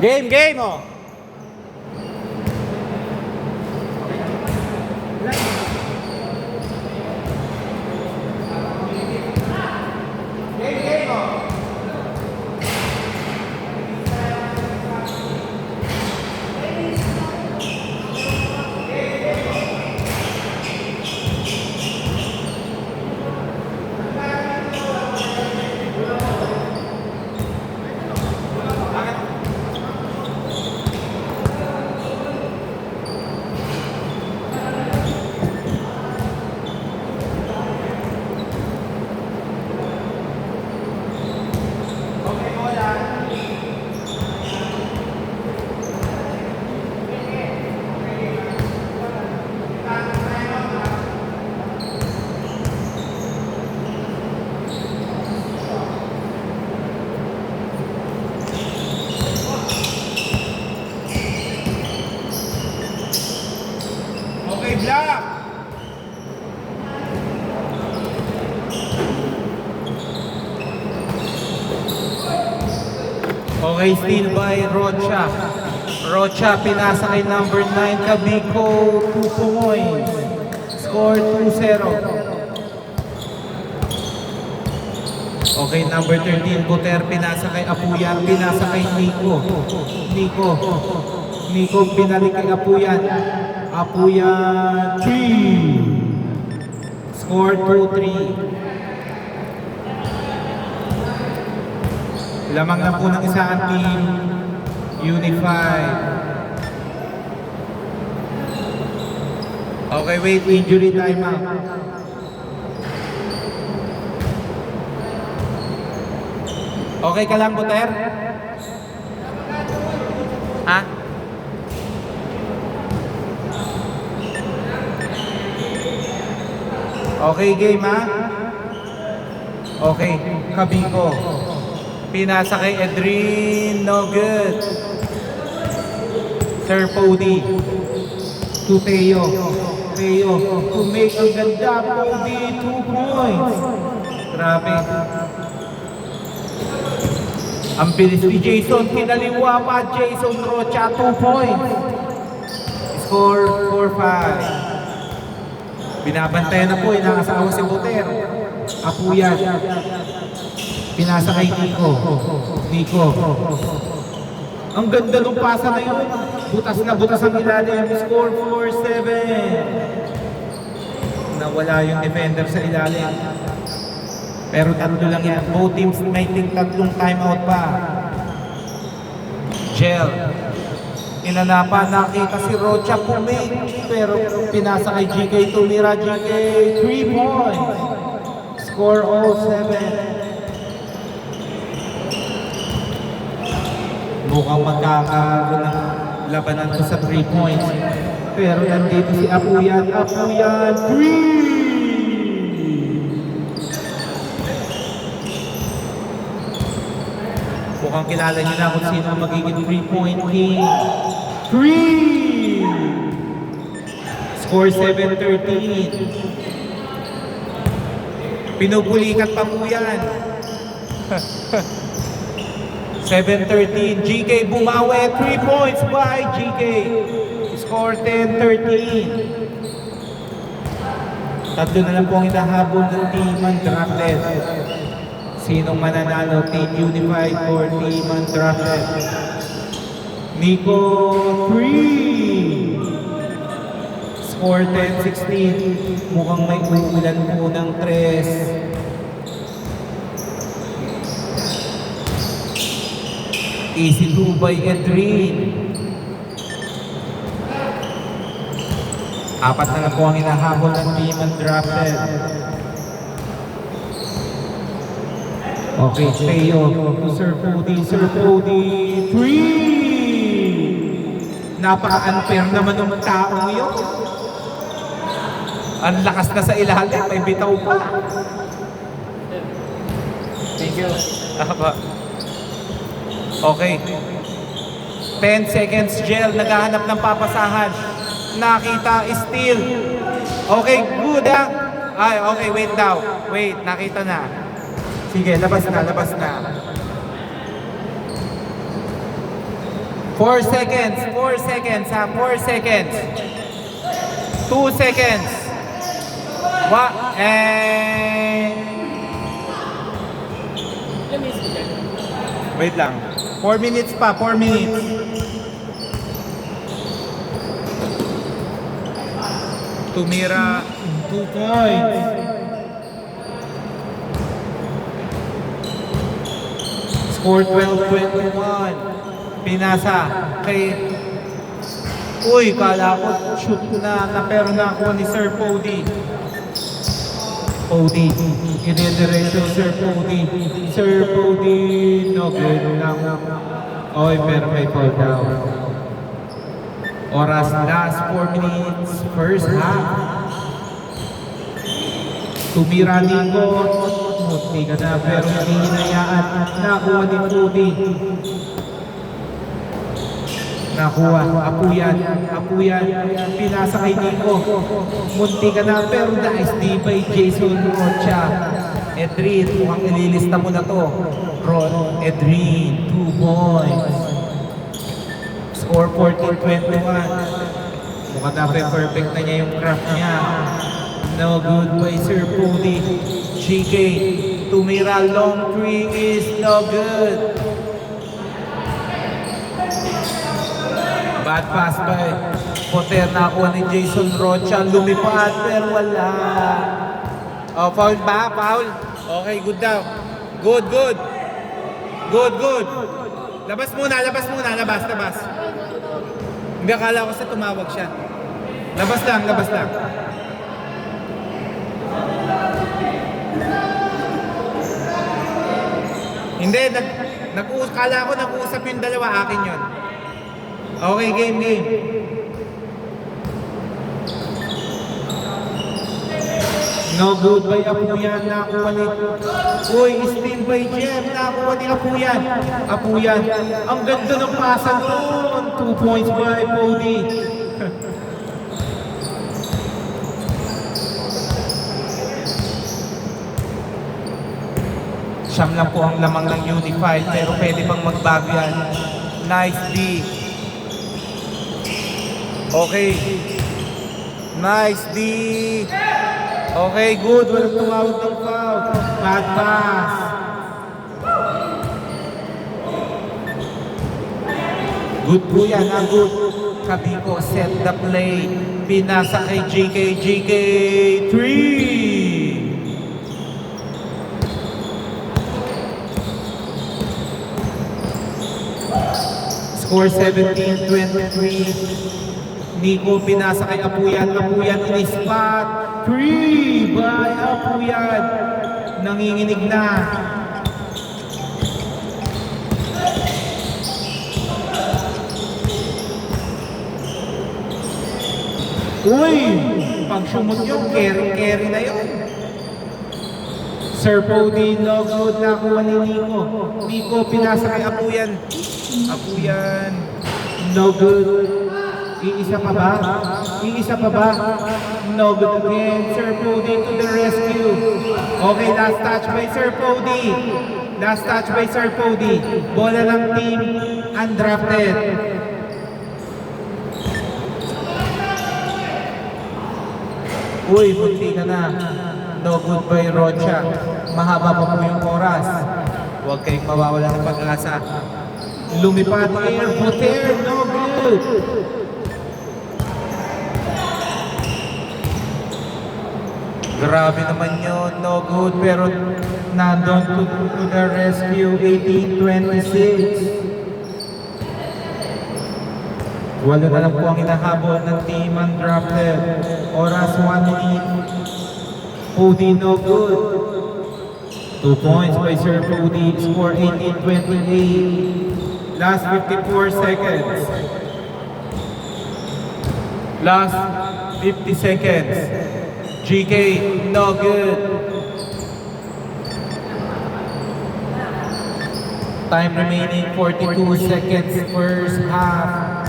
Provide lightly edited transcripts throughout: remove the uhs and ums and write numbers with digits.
Game, oh. Okay, block. Okay, steal by Rocha. Rocha pinasa kay number 9, Kabiko, 2 points. Score 2-0. Okay, number 13, Buter, pinasa kay Apuyan, pinasa kay Nico. Nico, binalik kay Apuyan. Apuyan, 3. Score 2-3. Lamang na po ng isang team, Unified. Okay, wait, injury timeout. Okay ka lang, Buter? Ha? Okay, game ha? Okay, Kabiko. Pinasa kay Edrin, no good. Sir Pody. To Teo. Teo, to make ang ganda. Pody, 2 points. Grabe. Ang bilis ni Jason, pinaliwa pa. Jason Rocha, 2 points. Score 4-5. Binabantayan na po, inakasawa si Buter. Apuyan. Pinasa kay Nico. Ang ganda ng pasa na yun. Butas na butas ang ilalim. Score 4-7. Nawala yung defender sa ilalim. Pero tatlo lang yan. Both teams may tatlong timeout pa. Gel. Inanapan, nakita si Rocha pumake. Pero pinasa kay GK, tumira GK. 3 points. Score 0-7. Mukhang magkakaroon ng labanan ko sa 3 points. Pero nandito si Apuyan. 3! Mukhang kilala niyo na kung sino ang magiging 3-point king. 3! Score 7-13. Pinupulikat pa po yan. 7-13. GK bumawi. 3 points by GK. Score 10-13. Tatlo na lang po ang hinahabol ng team undrafted. Sinong mananalo? Team Unified or Team Undrafted? Nico, 3! Score 10-16. Mukhang may umulan po ng 3. Easy 2 by Edrin. 4 na lang po ang hinahabol ng Team Undrafted. Okay, Teo, Sir Pody, 3! Napaka-unfair naman ng taong yun. Ang lakas na sa ilalim, may bitaw pa. Thank you. Okay. 10 seconds, Gel, naghahanap ng papasahan. Nakita, steal. Okay, good ha. Ay, okay, wait daw. Wait, nakita na. Sige, labas na. 4 seconds, 4 seconds ha, 4 seconds. 2 seconds. Wait lang. 4 minutes pa, 4 minutes. Tumira 2 points. Score 12-21. Pinasa kay... Uy, kala ko shoot na pero nakuha ni Sir Pody. Pody, inidiretso Sir Pody. Sir Pody, no good lang. Oy, pero may fall down. Oras, last 4 minutes, first half. Tumira Nico, muti ka na pero hinihinayaan. Nakuha ni Pody. Nakuha, apuyan, pinasa kay Nico. Munti ka na pero nice di by Jason Rocha. Edrin, mukhang nililista mo na to. Edrin, 2 points. Score 14-21. Mukhang na perfect na niya yung craft niya. No good by Sir Pody. GK, tumira long 3 is no good. Bad pass by Potter, nakuha ni Jason Rocha, lumipad pero wala. Oh, foul ba? Foul? Okay, good daw. Good. Labas muna, labas. Hindi, akala ko sa tumawag siya. Labas lang. Hindi, kala ko nag-uusap yung dalawa, akin yun. Okay, game. No good by Apuyan, nakuha ni... Uy, steal by Jem, nakuha ni Apuyan. Ang ganda ng pasa doon. 2 points by Pody. Siyam lang po ang lamang ng Unified, pero pwede bang magbago yan? Nice D. Okay. Nice D. Okay, good. Walang tumawag ng foul. Bad pass. Good po yan, good. Kabiko set the play. Pinasa kay JK. 3. Score 17-23. Nico pinasa kay Apuyan in spot. 3 by Apuyan. Nanginginig na. Uy! Pag sumot yun, carry na yun. Sir Pody, no good, nakuha ni Nico. Nico pinasa kay Apuyan. No good. Iisa pa ba? No good again. Sir Pody to the rescue. Okay, last touch by Sir Pody. Bola ng team undrafted. Uy, munti ka na. No good by Rocha. Mahaba pa po yung oras. Huwag kayong mawawala ng pag-asa. Lumipad air, Potter, no good. Grabe naman yun, no good, pero nandun to the rescue, 18-26. Wala na lang po ang hinahabol ng team undrafted. Oras 1 minute. Pody, no good. 2 points by Sir Pody, score 18-28. Last 54 seconds. Last 50 seconds. GK, no good. Time remaining 42 seconds, first half.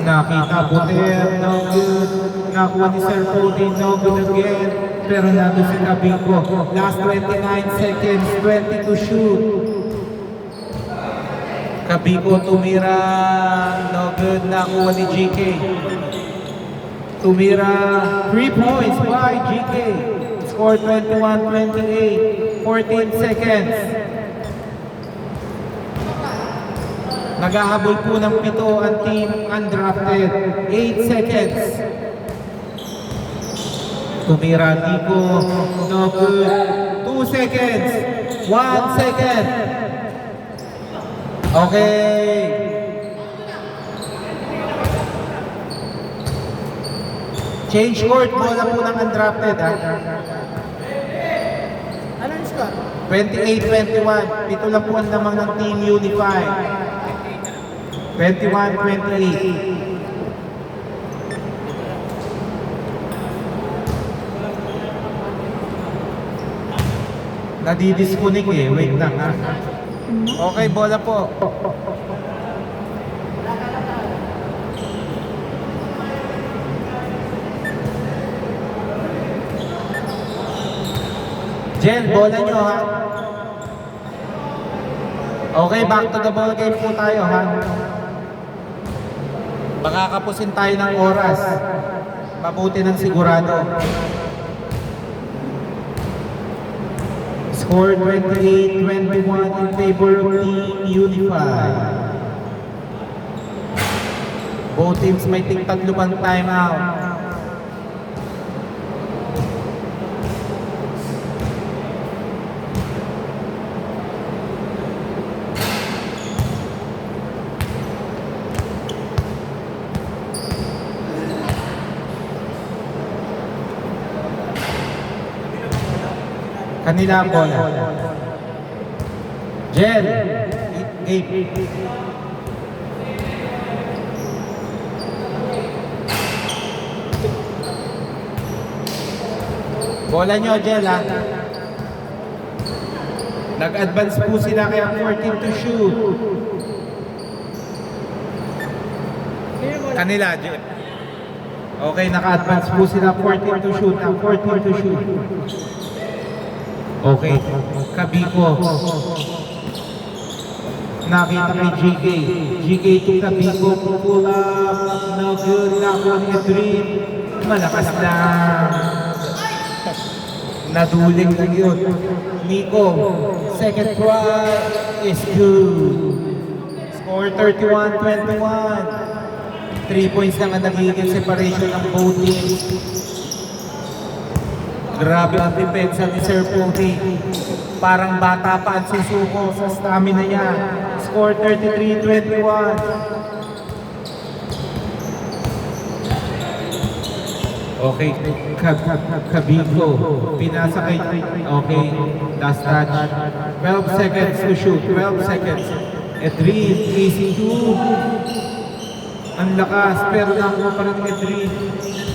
Nakita Potter, no good. Nakuha ni Sir Pody, no good again. pero nandun si Kabiko. Last 29 seconds, 20 to shoot. Kabiko tumira, no good, nakuha ni GK. Tumira, 3 points by GK. Score 21-28, 14 seconds. Naghahabol po ng 7 ang team undrafted. 8 seconds. Tumira Nico, no good. 2 seconds. 1 second. Okay. Change court, bola po ng undrafted ha. Anong score? 28-21. Pito lang po ang lamang ng Team Unify. 21-28. Nadidisconnect eh. Wait lang ha. Okay, bola po. Jen, bola nyo ha. Okay, back to the ball game po tayo ha. Baka kapusin tayo ng oras. Mabuti ng sigurado. Score 28-21 in favor of Team Unify. Both teams may tig-tatlo pang timeout. Kanila ang bola. Jen, Gabe. Bola nyo, Jen ha. Nag-advance po sila kaya 14 to shoot. Kanila, Jen. Okay, naka-advance po sila 14 to shoot. 14 to shoot. Okay, Kabiko. Nakita kay GK. GK to Kabiko. Pull up. No good. Nakuha ni Edrin. Malakas lang. Naduling lang yun. Nico. Second try is good. Score 31-21. 3 points lang ang nagiging separation ng both teams. Grabe ang depensa ni Sir Poti. Parang bata pa ang susuko sa stamina niya. Score 33-21. Okay, Kabiko. Pinasa kay... Okay, last touch. 12 seconds to shoot. 12 seconds. Edrin, easy 2. Ang lakas, pero nakuha pa rin Edrin.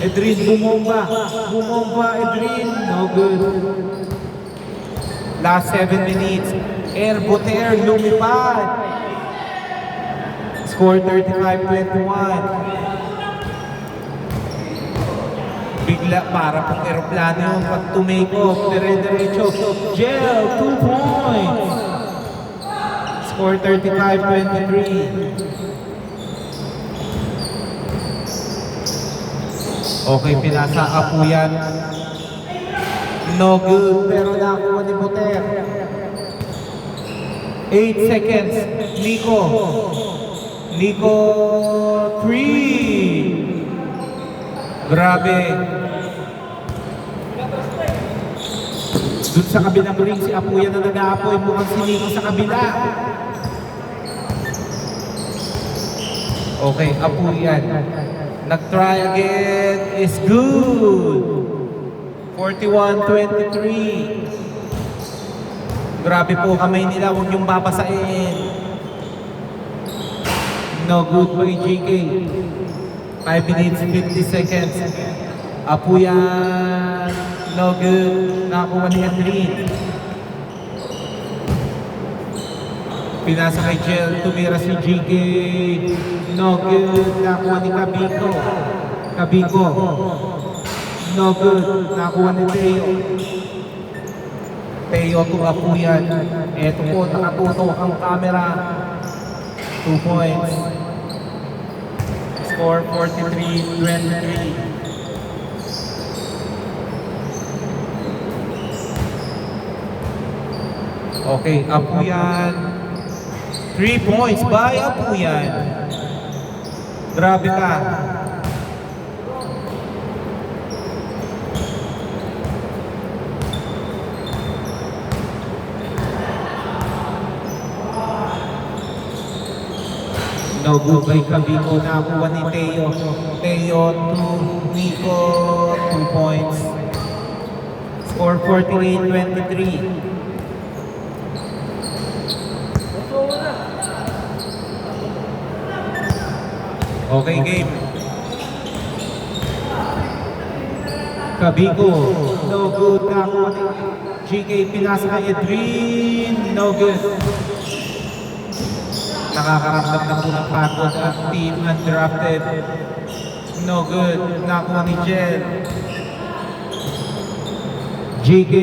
Edrin, bumomba. Bumomba, Edrin. No good. Last 7 minutes. Air Boter, lumipad. Score 35-21. Bigla, para pang aeroplano yung pag tumake off. Dire-diretso. Gel, 2 points. Score 35-23. Okay, pinasa po yan. No good, pero nakuha ni Boter. 8 seconds. Nico. Nico, 3. Grabe. Doon sa kabilang ring, si Apuyan na nag-aapoy. Mukhang si Nico sa kabila. Okay, Apuyan. Nag-try again is good. 41-23. Grabe po kamay nila, huwag niyong babasain. No good by GK. 5 minutes, 50 seconds. Apuyan. No good. Nakakuha ni Edrin. Pinasa kay Jel, tumira si GK. No good. Nakuha ni Kabiko. Kabiko. No good. Nakuha ni Teo. Teo to Apuyan. Eto po, nakatutok ang camera. 2 points. Score 43-23. Okay, Apuyan. 3 points by Apuyan. Grabe ka. No good by Kabiko. Nakuha ni Teo. Teo to Nico. 2 points. Score 48-23. Okay, game. Kabiko. No good. Nakuha ni GK. Pinasa kay Edwin. No good. Nakakaramdam na po ng pagod at team undrafted. No good. Nakuha ni Jel. GK.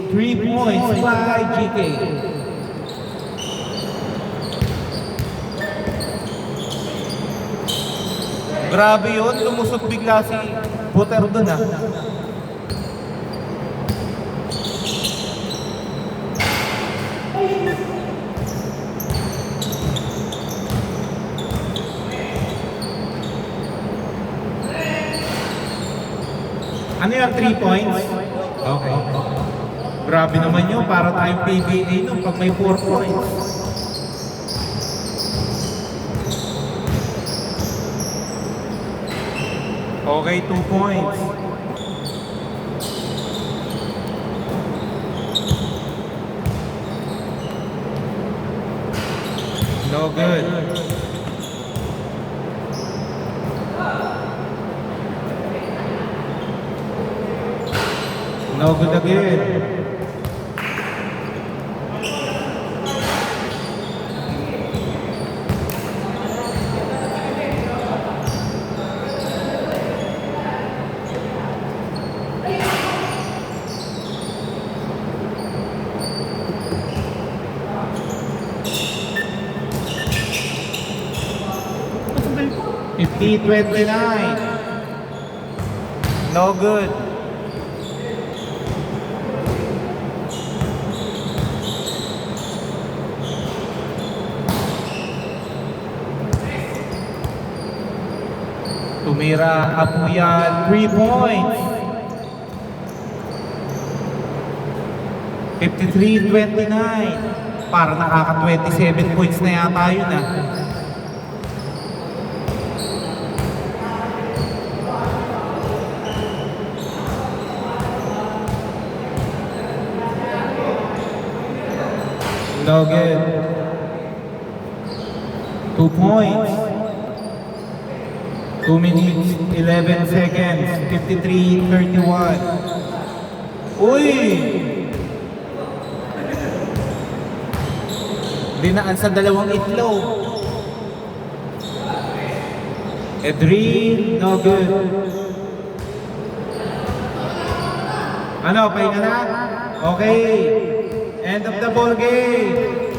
3 points by GK. Grabe yun. Lumusot bigla si Buter dun ah. Ano yung 3 points? Okay. Grabe naman yun. Para tayong PBA nung pag may 4 points. Okay, 2 points. No good. No good again. P29. No good. Tumira Apuyan, 3 points. 53-29. Para nakaka-27 points na yata yun ah. No good. 2 points. 2 minutes, 11 seconds, 53-31. Uy! Dinaan sa dalawang itlog. Edrin, no good. Ano, pahinga na? Okay. End of the ball game.